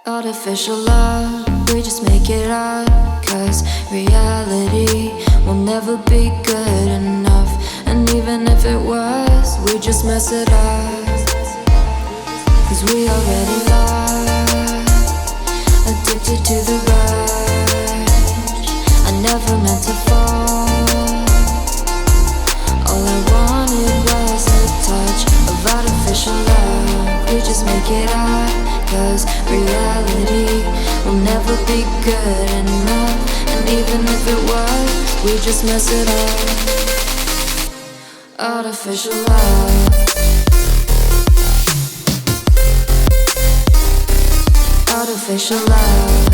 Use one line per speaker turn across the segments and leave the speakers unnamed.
Artificial love, we just make it up. Cause reality will never be good enough. And even if it was, we just mess it up. Cause we already lost, addicted to the rush. I never meant to fall. All I wanted was a touch of artificial love. We just make it up. Cause reality will never be good enough. And even if it was, we just mess it up. Artificial love. Artificial love.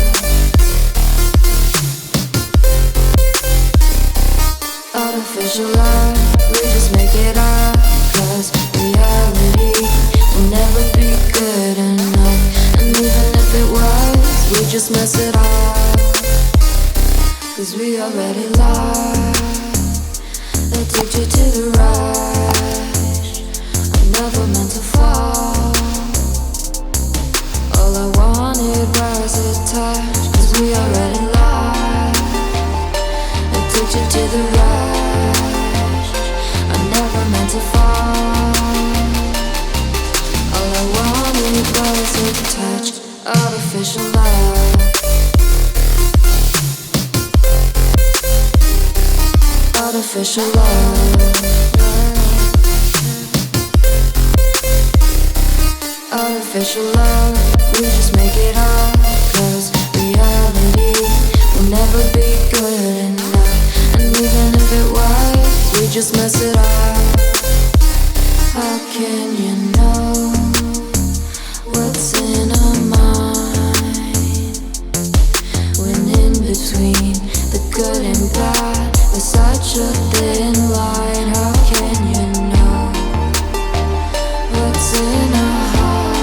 Artificial love. We just make it up. Cause reality will never be good enough. And even if it was, we just mess it up. Cause we already lost, addicted to the rush. I never meant to fall. All I wanted was a touch. Cause we already lost, addicted to the rush. I never meant to fall. All I wanted was a touch. Artificial love. Artificial love. Artificial love. We just make it up. Cause reality will never be good enough. And even if it was, we just mess it up. How can you know what's in our mind? When in between the good and bad, there's such a thin line. How can you know what's in our heart?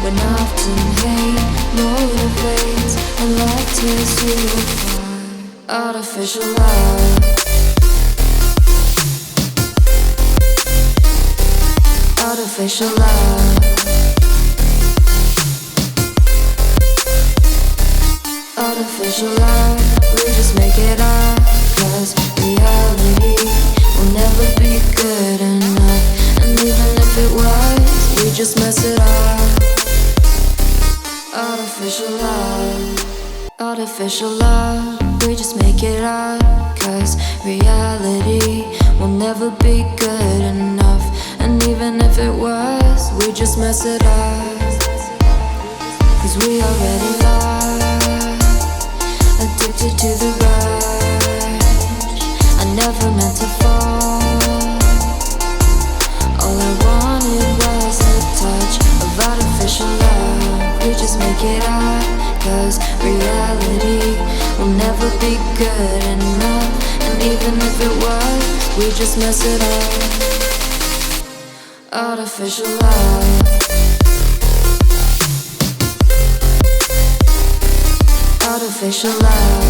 When often hate motivates and love tears you apart. Artificial love. Artificial love. Artificial love. We just make it up. Cause reality will never be good enough. And even if it was, we just mess it up. Artificial love. Artificial love. We just make it up. Cause reality will never be good enough. And even if it was, we just mess it up. Cause we already lost, addicted to the rush. I never meant to fall. All I wanted was a touch of artificial love. We just make it up. Cause reality will never be good enough. And even if it was, we just mess it up. Artificial love. Artificial love.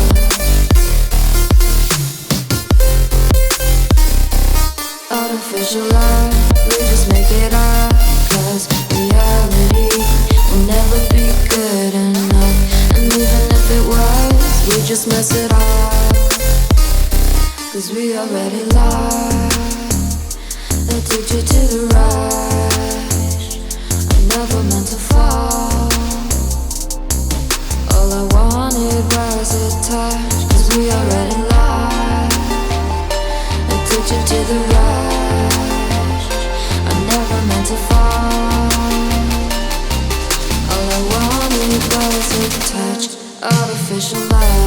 Artificial love. We just make it up. Cause reality will never be good enough. And even if it was, we just mess it up. Cause we already lost, addicted to the rush. I never meant to fall. All I wanted was a touch. Cause we already lost, addicted to the rush. I never meant to fall. All I wanted was a touch. Artificial love.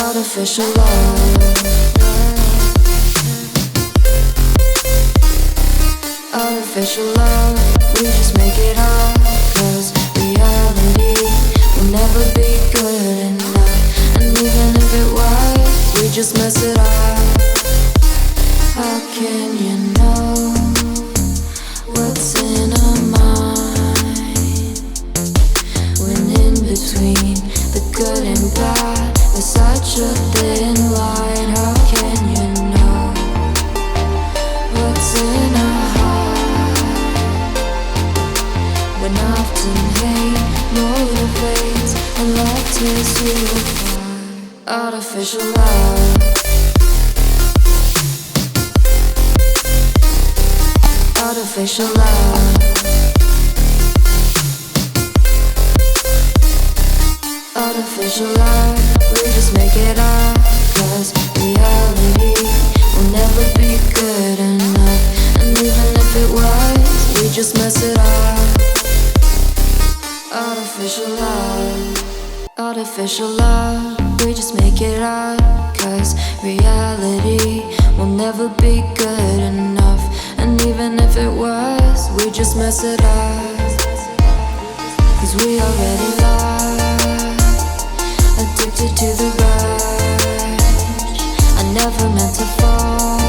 Artificial love. Artificial love. We just make it up. Cause reality will never be good enough. And even if it was, we just mess it up. How can you know what's in our mind? When in between the good and bad, there's such a thin line. How can you know what's in was you apart. Artificial love. Artificial love. Artificial love. We just make it up, 'cause reality will never be good enough. And even if it was, we just mess it up. Artificial love. Artificial love. We just make it up, 'cause reality will never be good enough. And even if it was, we just mess it up. 'Cause we already lost, addicted to the rush. I never meant to fall.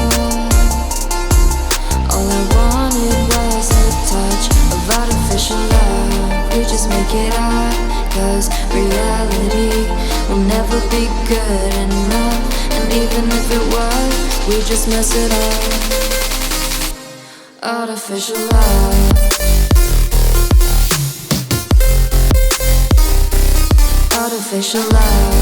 All I wanted was a touch of artificial love. We just make it up, 'cause reality will never be good enough. And even if it was, we just mess it up. Artificial love. Artificial love.